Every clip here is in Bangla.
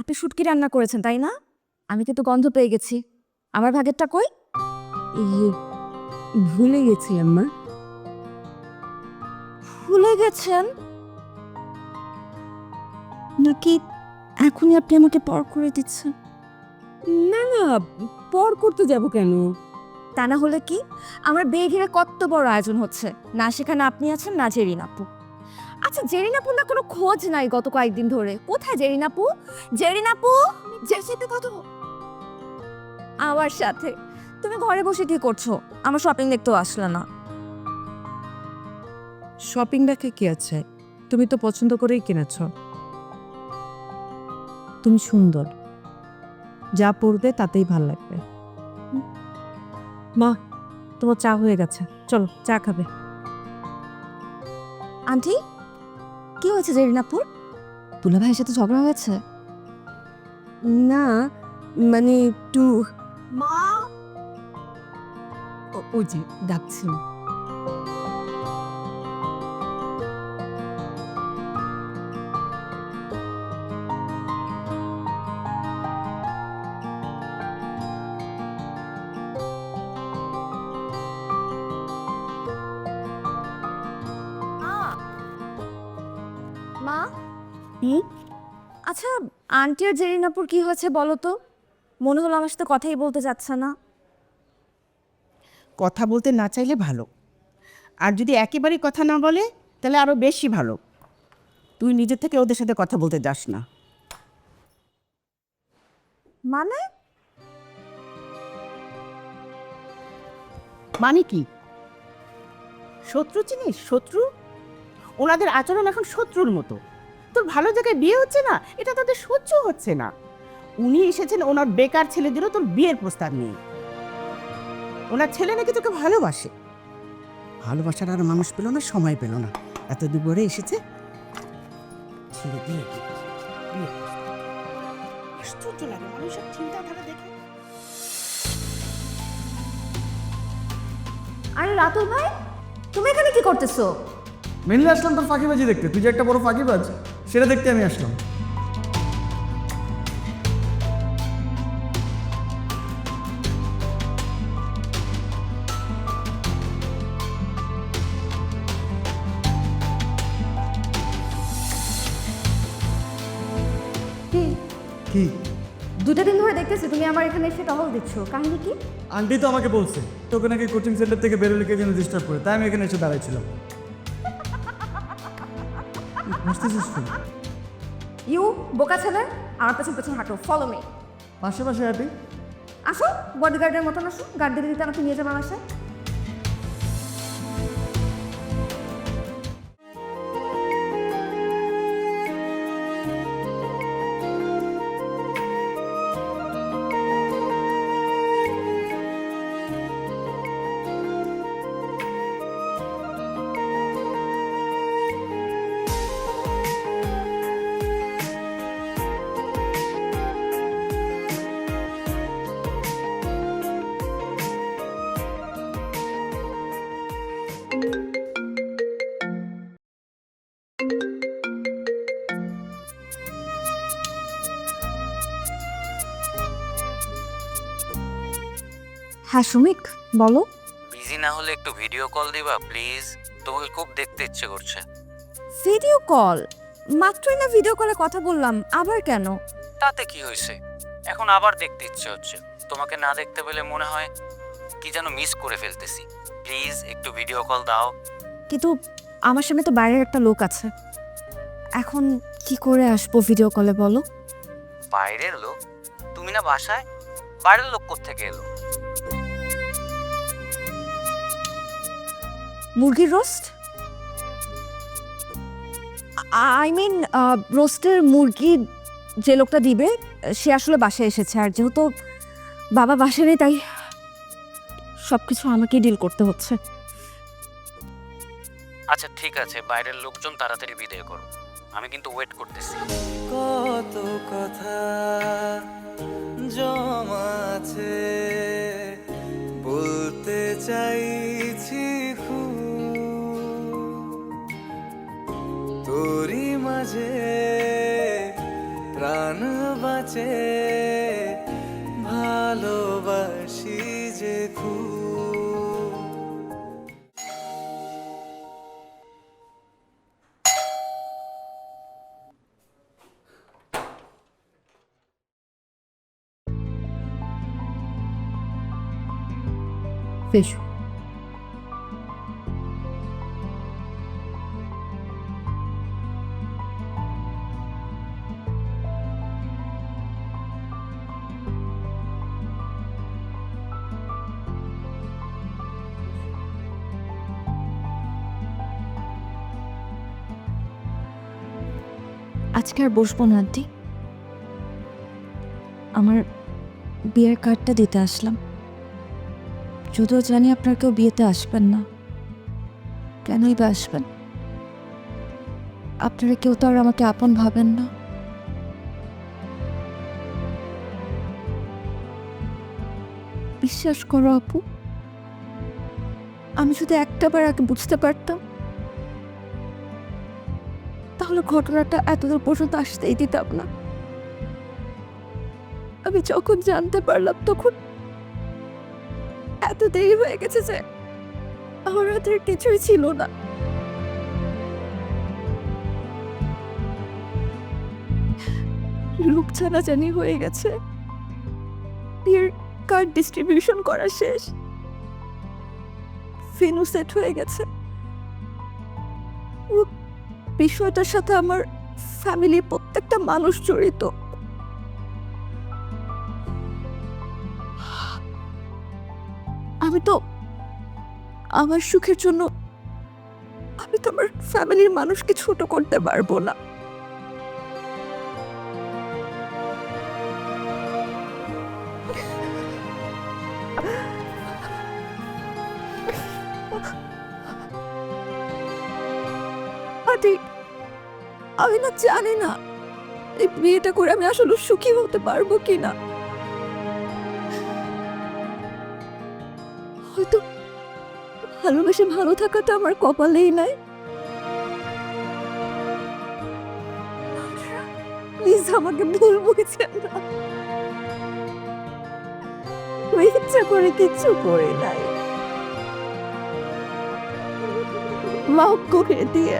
আপনি শুটকি রান্না করেছেন তাই না? আমি কিন্তু গন্ধ পেয়ে গেছি। আমার ভাগেরটা কই? ইয়ে, ভুলে গেছি আম্মা। ভুলে গেছেন? নাকি এখনই আপনি আমাকে পর করে দিচ্ছেন? না না, পর করতে যাব কেন? তা না হলে কি? আমার বিয়ে ঘিরে কত বড় আয়োজন হচ্ছে, না সেখানে আপনি আছেন না জেরিন আপু। আচ্ছা জেরিন আপুর না কোনো খোঁজ নাই গত কয়েকদিন ধরে। কোথায় জেরিন আপু? জেরিন আপু, সাথে কথা আমার সাথে। তুমি ঘরে বসে কি করছো? আমার শপিং দেখতেও আসলে না। শপিং ব্যাগে কি আছে? তুমি তো পছন্দ করেই কিনেছ। তুমি সুন্দর, যা পরবে তাতেই ভাল লাগবে। মা, তোমার চা হয়ে গেছে, চলো চা খাবে। আন্টি, কি হয়েছে জেরিন আপুর? দুলা ভাইয়ের সাথে ঝগড়া হয়েছে? না, মানে একটু মা, ওই যে ডাকছি। মা। আচ্ছা, আন্টি আর জেরিন আপুর কি হয়েছে বলো তো? মনে হলো আমার সাথে কথাই বলতে চাচ্ছে না। কথা বলতে না চাইলে ভালো, আর যদি একেবারেই কথা না বলে তাহলে আরও বেশি ভালো। তুই নিজের থেকে ওদের সাথে কথা বলতে যাস না। মানে? মানে কি? শত্রু চিনিস? শত্রু? ওনাদের আচরণ এখন শত্রুর মতো। তোর ভালো জায়গায় বিয়ে হচ্ছে না, এটা তাদের সহ্য হচ্ছে না। উনি এসেছেন ওনার বেকার ছেলেদেরও তোর বিয়ের প্রস্তাব নিয়ে। ওনার ছেলে নাকি তোকে ভালোবাসে। ভালোবাসার আর মানুষ পেল না, সময় পেল না, এত দুপুরে এসেছে ছেড়ে দিয়ে বিয়ের প্রস্তাব। আশ্চর্য লাগে মানুষের চিন্তাধারা দেখে। আরে রাতুল ভাই, তুমি এখানে কি করতেছো? মেনলি আসলাম তোর ফাঁকিবাজি দেখতে। তুই যে একটা বড় ফাঁকিবাজ, সেটা দেখতে আমি আসলাম। কি কি? 2টা দিন ধরে দেখতেছি তুমি আমার এখানে এসে টহল দিচ্ছ, কাহিনী কি? আন্টি তো আমাকে বলছে তোকে নাকি কোচিং সেন্টার থেকে বেরোলে কে যেন ডিস্টার্ব করে, তাই আমি এখানে এসে দাঁড়াইছিলাম। বুঝতেছিস তুই? ইউ বোকা ছেলে, আমার পেছন পেছন হাঁটো, ফলো মি। পাশে পাশে আন্টি। আসো, বডিগার্ডের মতন আসো, গার্ড দিতে দিতে আমাকে নিয়ে যাবো আমার সাথে। হ্যাঁ সুমিক, বলো। বিজি না হলে একটু ভিডিও কল দিবা প্লিজ, তোমাকে খুব দেখতে ইচ্ছে করছে। Video call? মাত্রই না ভিডিও কলে কথা বললাম, আবার কেন? তাতে কি হয়েছে? এখন আবার দেখতে ইচ্ছে হচ্ছে। তোমাকে না দেখতে পেলে মনে হয় কি যেন মিস করে ফেলতেছি। প্লিজ একটু ভিডিও কল দাও। কিন্তু আমার সামনে তো বাইরের একটা লোক আছে, এখন কি করে আসবো ভিডিও কলে বলো? বাইরের লোক? তুমি না বাসায়, বাইরের লোক কোত্থেকে এলো? মুরগির রোস্ট, আই মিন রোস্টের মুরগি যে লোকটা দিবে সে আসলে বাসায় এসেছে, আর যেহেতু বাবা বাসায় নেই তাই সব কিছু আমাকেই ডিল করতে হচ্ছে। আচ্ছা ঠিক আছে, বাইরের লোকজন তাড়াতাড়ি বিদায় করো, আমি কিন্তু ওয়েট করতেছি। কত কথা জমাছে বলতে চাইছি খুব, তোরই মাঝে প্রাণ বাঁচে ভালোবাসি যে খুব। বেশ, আজকে আর বসবো না আন্টি। আমার বিয়ের কার্ডটা দিতে আসলাম। যদিও জানি আপনার কেউ বিয়েতে আসবেন না, কেনই বা আসবেন? আপনারা কেউ তো আর আমাকে আপন ভাবেন না। বিশ্বাস করো আপু, আমি যদি একটাবার আগে বুঝতে পারতাম তাহলে ঘটনাটা এতদূর পর্যন্ত আসতেই দিতাম না। আমি যখন জানতে পারলাম তখন এত দেরি হয়ে গেছে যে আমার হাতে আর কিছুই ছিল না। লোক জানাজানি হয়ে গেছে, বিয়ের কার্ড ডিস্ট্রিবিউশন করা শেষ, ফেনু সেট হয়ে গেছে। ও বিষয়টার সাথে আমার ফ্যামিলির প্রত্যেকটা মানুষ জড়িত। আমি তো আমার সুখের জন্য আমি তো আমার ফ্যামিলির মানুষকে ছোট করতে পারবো না। আন্টি, আমি না জানি না এই বিয়েটা করে আমি আসলে সুখী হতে পারবো কিনা। হয়তো ভালোবেসে ভালো থাকাটা আমার কপালেই নাই। প্লিজ আমাকে ভুল বুঝছেন না, আমি ইচ্ছা করে কিচ্ছু করি নাই, মাফ করে দিয়ে।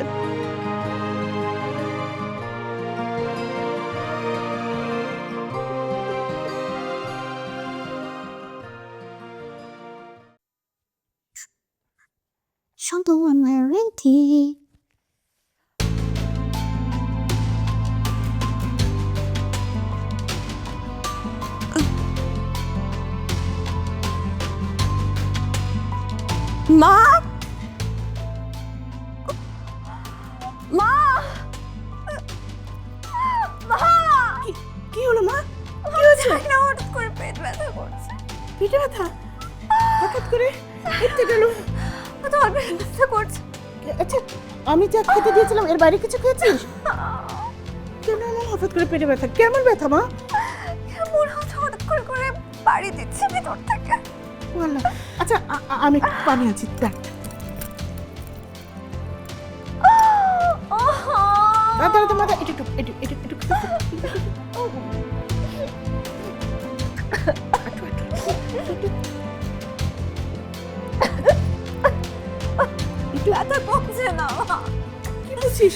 Show when we're ready. মা, মা, মা, কি হলো মা? কি হয়েছে? না হঠাৎ করে পেট ব্যথা করছে। পেটে ব্যথা হঠাৎ করে এতে গেল? তোমার পেট ব্যথা করছে? আচ্ছা, আমি যা খেতে দিয়েছিলাম এর বাইরে কিছু খেয়েছিস? কেন এমন হঠাৎ করে পেটে ব্যথা? কেমন ব্যথা মা? মনে হচ্ছে হঠাৎ করে বাড়ি দিচ্ছে ভিতর থেকে। বললাম আচ্ছা, আমি একটু পানি আছি, দেখ। দাদা দাদা মাথা একটু একটু একটু একটু ব্যথা কমছে না। কি বলছিস?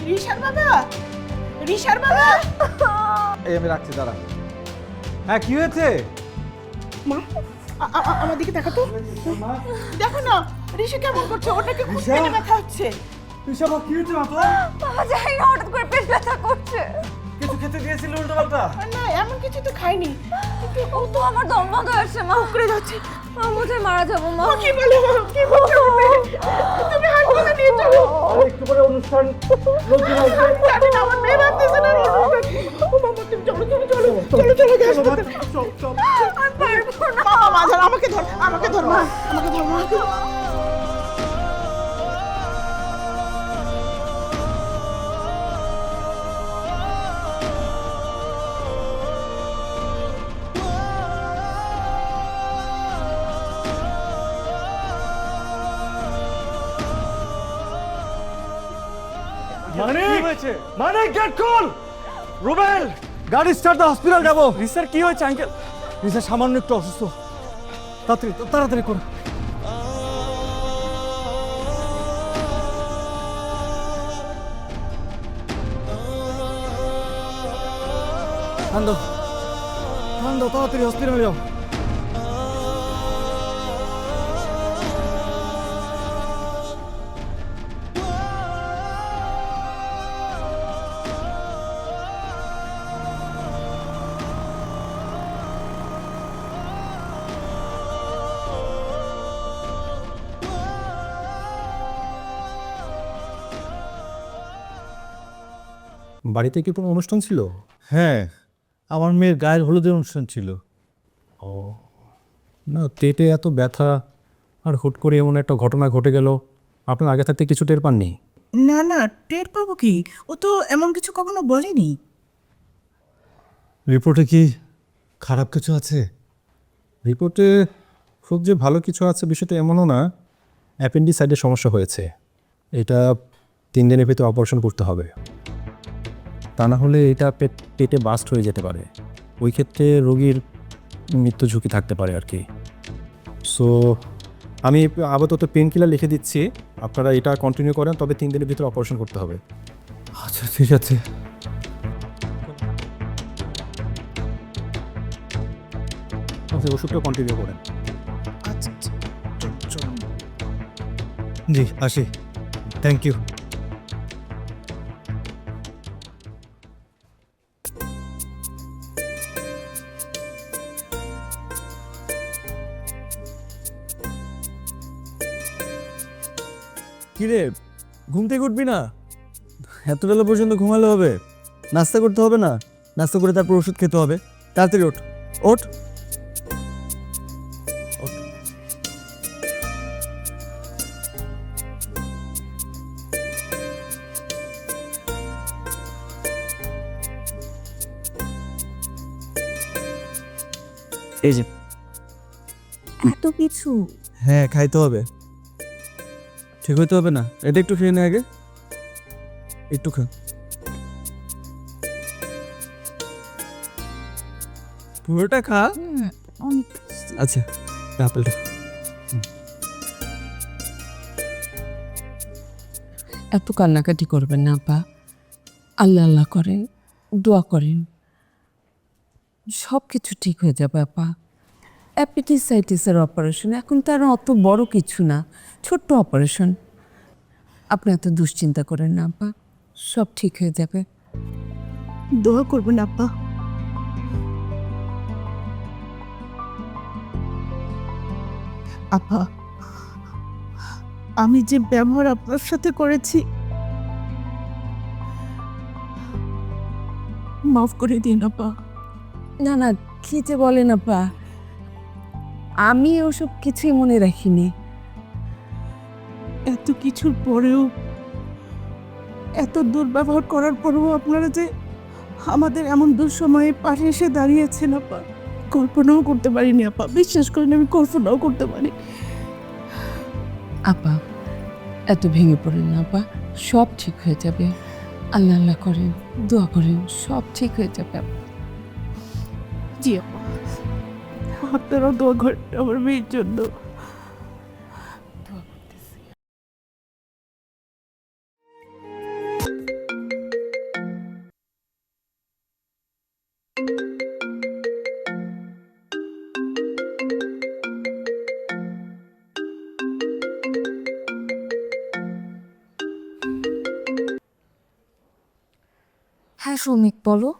রিশার বাবা, রিশার বাবা। এই আমি রাখছি, দাঁড়া। হ্যাঁ, কি হয়েছে? মা, আমার দিকে দেখো তো, দেখো না রিশা কেমন করছে, ওটাকে খুব রিশা? পেটে ব্যথা হচ্ছে। তুষাবা, কি হয়েছে মা তোর? বাবা জানি না হঠাৎ করে পেট ব্যথা করছে। কিছু খেতে দিয়েছিল উল্টো পাল্টা? না এমন কিছু তো খাইনি, কিন্তু ও তো আমার দম বন্ধ হচ্ছে মা, করে যাচ্ছে। মুখে মারা যাবো মা। কি বলে মা? কি বলছো তুমি? তুমি হাসপাতালে নিয়ে চলো। আরে একটু পরে অনুষ্ঠান, লোকজন আসবে। জানি না আমার মেয়ে বাঁচতেছে না। ও বাবা, তুমি চলো চলো চলো চলো চলো গে হাসপাতালে। চল। আর পারবো না। বাবা মাঝার আমাকে ধর, আমাকে ধর মা, আমাকে ধর মা। মানে কি হয়েছে? মানে গেট কল রুবেল, গাড়ি স্টার্ট দাও, হসপিটাল যাবো। রিসার কি হয়েছে আঙ্কেল? রিসার সামান্য একটু অসুস্থ, তাড়াতাড়ি তাড়াতাড়ি করো। আন্দো আন্দো, তাড়াতাড়ি হসপিটালে যাও। বাড়িতে কি কোনো অনুষ্ঠান ছিল? হ্যাঁ, আমার মেয়ের গায়ের হলুদের অনুষ্ঠান ছিল। ও না, পেটে এত ব্যথা আর হুট করে এমন একটা ঘটনা ঘটে গেল, আপনার আগে থাকতে কিছু টের পাননি? না না, টের পাবো কি? ও তো এমন কিছু কখনো বলেনি। রিপোর্টে কি খারাপ কিছু আছে? রিপোর্টে খুব যে ভালো কিছু আছে বিষয়টা এমনও না। অ্যাপেন্ডিসাইডের সমস্যা হয়েছে, এটা 3 দিনের ভিতরে অপারেশন করতে হবে। তা না হলে এটা পেটে বাস্ট হয়ে যেতে পারে, ওই ক্ষেত্রে রোগীর মৃত্যু ঝুঁকি থাকতে পারে আর কি। সো আমি আপাতত পেন কিলার লিখে দিচ্ছি, আপনারা এটা কন্টিনিউ করেন, তবে 3 দিনের ভিতরে অপারেশন করতে হবে। আচ্ছা ঠিক আছে। আপনি ওষুধটা কন্টিনিউ করেন। জি আসি, থ্যাংক ইউ। কিরে, ঘুম থেকে উঠবি না? এত বেলা পর্যন্ত ঘুমালে হবে? নাস্তা করতে হবে না? নাস্তা করে তারপর ওষুধ খেতে হবে। তাড়াতাড়ি ওঠ ওঠ। এই যে, এত কিছু? হ্যাঁ খাইতে হবে, ঠিক হইতে হবে না? এটা একটু খেয়ে নে আগে, একটু খা। পুরোটা খা। অনেক। আচ্ছা আপেলটা। এত কান্নাকাটি করবেন না আপা, আল্লাহ আল্লাহ করেন, দোয়া করেন, সব কিছু ঠিক হয়ে যাবে আপা। অ্যাপেটিসাইটিসের অপারেশন এখন তার অত বড় কিছু না, ছোট্ট অপারেশন। আপনি এত দুশ্চিন্তা করেন না আপা, সব ঠিক হয়ে যাবে। দোয়া করবেন আপা। আপা, আমি যে ব্যবহার আপনার সাথে করেছি, মাফ করে দিন আপা। না না, কি যে বলেন আপা, আমি ওসব কিছুই মনে রাখিনি। এত কিছুর পরেও, এত দুর্ব্যবহার করার পরেও আপনারা যে আমাদের এমন দুঃসময়ে পাশে এসে দাঁড়িয়েছেন আপা, কল্পনাও করতে পারিনি আপা। বিশ্বাস করেন, আমি কল্পনাও করতে পারি। আপা এত ভেঙে পড়েন না আপা, সব ঠিক হয়ে যাবে। আল্লাহ আল্লাহ করেন, দোয়া করেন, সব ঠিক হয়ে যাবে আপা। জি আপা, আপনারাও দোয়া করেন আমার মেয়ের জন্য। হ্যাঁ শ্রমিক, বলো।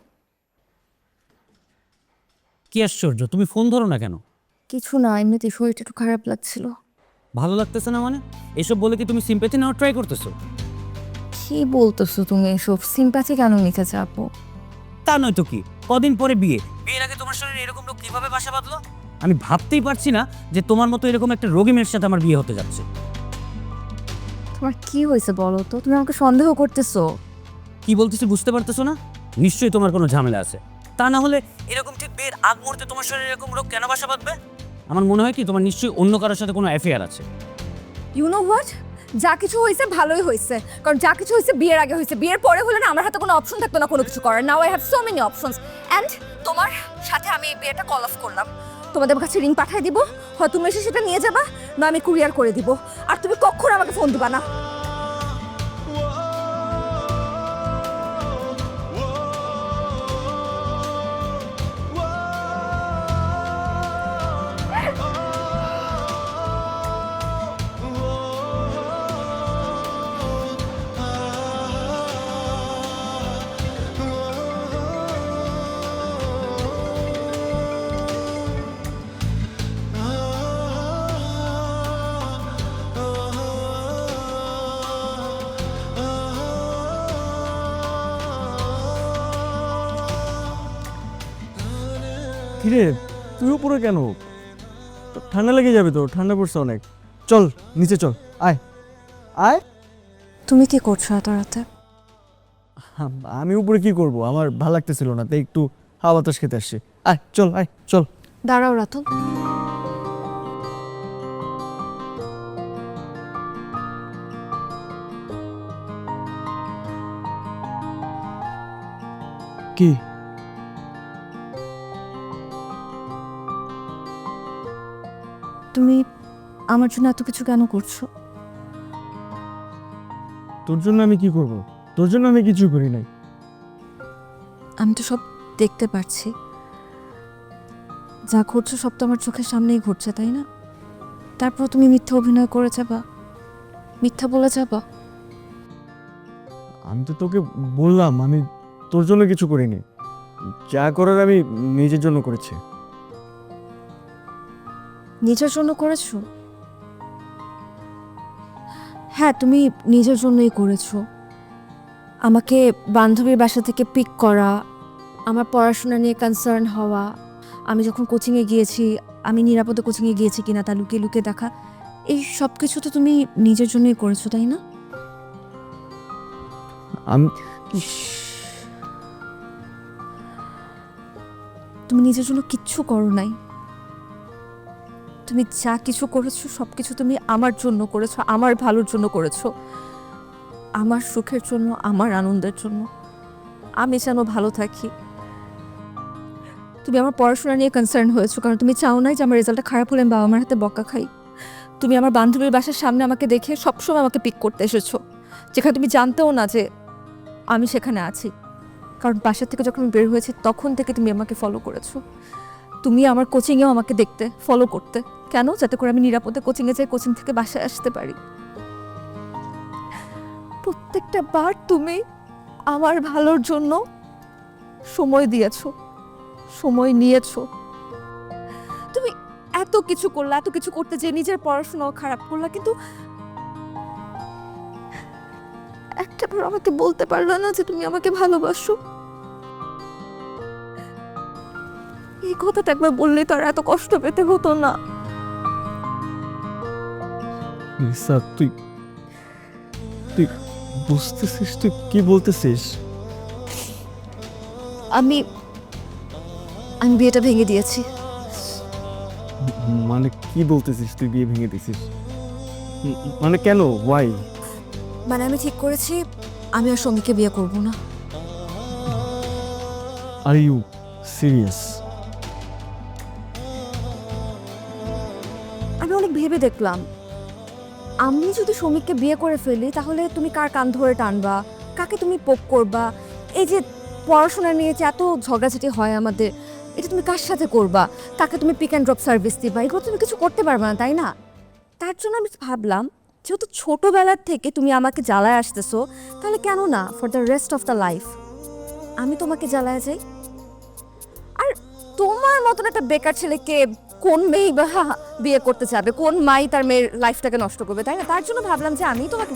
কি আশ্চর্য, তুমি ফোন ধরো না কেন? কিছু না, এমনিতে শরীরটা একটু খারাপ লাগছিল। ভালো লাগতেছে না মানে? এসব বলে কি তুমি সিম্প্যাথি নেওয়ার ট্রাই করতেছো? কি বলতেছো তুমি এসব? সিম্প্যাথি কেন নিতে চাপো? তা নয় তো কি, কদিন পরে বিয়ে, বিয়ের আগে তোমার শরীরে এরকম রোগ কিভাবে বাসা বাঁধলো? আমি ভাবতেই পারছি না যে তোমার মতো এরকম একটা রোগী মেয়ের সাথে আমার বিয়ে হতে যাচ্ছে। তোমার কি হয়েছে বলো তো? তুমি আমাকে সন্দেহ করতেছো? কি বলতেছি বুঝতে পারতেছো না? নিশ্চয়ই তোমার কোনো ঝামেলা আছে, তা না হলে এরকম ঠিক বিয়ের আগ মুহূর্তে তোমার শরীরে এরকম রোগ কেন বাসা বাঁধবে? আমার মনে হয় কি তোমার নিশ্চয়ই অন্য কারোর সাথে কোনো অ্যাফেয়ার আছে। ইউ নো হোয়াট, যা কিছু হয়েছে ভালোই হয়েছে, কারণ যা কিছু হয়েছে বিয়ের আগে হয়েছে। বিয়ের পরে হলে না আমার হাতে কোনো অপশন থাকতো না কোনো কিছু করার। Now I have so many options. And তোমার সাথে আমি এই বিয়েটা কল অফ করলাম। তোমাদের কাছে রিং পাঠিয়ে দিব, হয় তুমি এসে সেটা নিয়ে যাবা, না আমি কুরিয়ার করে দিব। আর তুমি কখনো আমাকে ফোন দিবা না। কিরে তুই উপরে কেন? ঠান্ডা লেগে যাবে তো, ঠান্ডা পড়ছে অনেক। চল নিচে চল, আয় আয়। তুমি কি করছো এত রাতে? আমি উপরে কি করব, আমার ভালো লাগতেছিল না, তাই একটু হাওয়া বাতাস খেতে আসছি। আয় চল, আয় চল। দাঁড়াও রাতুল, কি? তুমি আমার জন্য এত কিছু কেন করছো? তোর জন্য আমি কি করব? তোর জন্য আমি কিছু করি নাই। আমি তো সব দেখতে পাচ্ছি, যা ঘটছে সব তো আমার চোখের সামনেই ঘটছে, তাই না? তারপর তুমি মিথ্যা অভিনয় করে যাবা, মিথ্যা বলে যাবা। আমি তো তোকে বললাম আমি তোর জন্য কিছু করিনি, যা করার আমি নিজের জন্য করেছি। নিজের জন্য করেছো? হ্যাঁ, তুমি নিজের জন্যই করেছো। আমাকে বান্ধবীর বাসা থেকে পিক করা, আমার পড়াশোনা নিয়ে কনসার্ন হওয়া, আমি যখন কোচিংয়ে গিয়েছি, আমি নিরাপদে কোচিংয়ে গিয়েছি কিনা তা লুকিয়ে লুকিয়ে দেখা, এই সব কিছু তো তুমি নিজের জন্যই করেছো, তাই না? আমি তুমি নিজের জন্য কিচ্ছু করো নাই। তুমি যা কিছু করেছো সব কিছু তুমি আমার জন্য করেছো, আমার ভালোর জন্য করেছো, আমার সুখের জন্য, আমার আনন্দের জন্য। আমি যেন ভালো থাকি। তুমি আমার পড়াশোনা নিয়ে কনসার্ন হয়েছো, কারণ তুমি চাও নাই যে আমার রেজাল্টটা খারাপ হলে আমি বাবা মার হাতে বকা খাই। তুমি আমার বান্ধবীর বাসার সামনে আমাকে দেখে সবসময় আমাকে পিক করতে এসেছো, যেখানে তুমি জানতেও না যে আমি সেখানে আছি। কারণ বাসা থেকে যখন আমি বের হয়েছি তখন থেকে তুমি আমাকে ফলো করেছো। তুমি আমার কোচিংয়েও আমাকে দেখতে, ফলো করতে। কেন? যাতে করে আমি নিরাপদে কোচিংয়ে যাই, কোচিং থেকে বাসায় আসতে পারি। প্রত্যেকটা বার তুমি আমার ভালোর জন্য সময় দিয়েছো, সময় নিয়েছো। তুমি এত কিছু করলা, এত কিছু করতে যে নিজের পড়াশোনাও খারাপ করলা, কিন্তু একটাবার আমাকে বলতে পারলা না যে তুমি আমাকে ভালোবাসো। এই কথাটা একবার বললে তো আর এত কষ্ট পেতে হতো না। লিসা, তুই তুই বুঝতেছিস তুই কি বলতেছিস? আমি বিয়েটা ভেঙে দিয়েছি। মানে কি বলতেছিস তুই বিয়ে ভেঙে দিছিস? মানে কেন? ওয়াই? মানে আমি ঠিক করেছি আমি আর সঙ্গীকে বিয়ে করব না। Are you serious? আমি অনেক ভেবে দেখলাম, আমি যদি শ্রমিককে বিয়ে করে ফেলি তাহলে তুমি কার কান ধরে টানবা, কাকে তুমি পোক করবা? এই যে পড়াশোনা নিয়ে যে এত ঝগড়াঝাটি হয় আমাদের, এটা তুমি কার সাথে করবা? কাকে তুমি পিক অ্যান্ড ড্রপ সার্ভিস দিবা? এগুলো তুমি কিছু করতে পারবে না, তাই না? তার জন্য আমি ভাবলাম যেহেতু ছোটোবেলার থেকে তুমি আমাকে জ্বালায় আসতেছো, তাহলে কেন না for the rest of the life আমি তোমাকে জ্বালায় যাই। আর তোমার মতন একটা বেকার ছেলেকে কোন মেয়ে বা বিয়ে করতে যাবে? কোন মাই তার মেয়ের লাইফটাকে নষ্ট করবে, তাই না? তার জন্য ভাবলাম যে আমি তোমাকে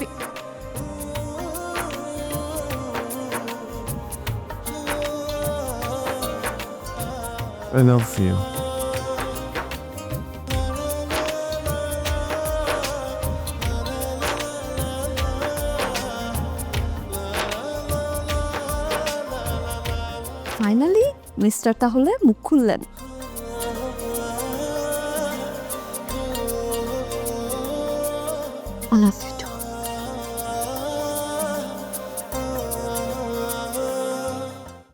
I love you. Finally mister তাহলে মুখ খুললেন। আল্লাহ হাফেজ।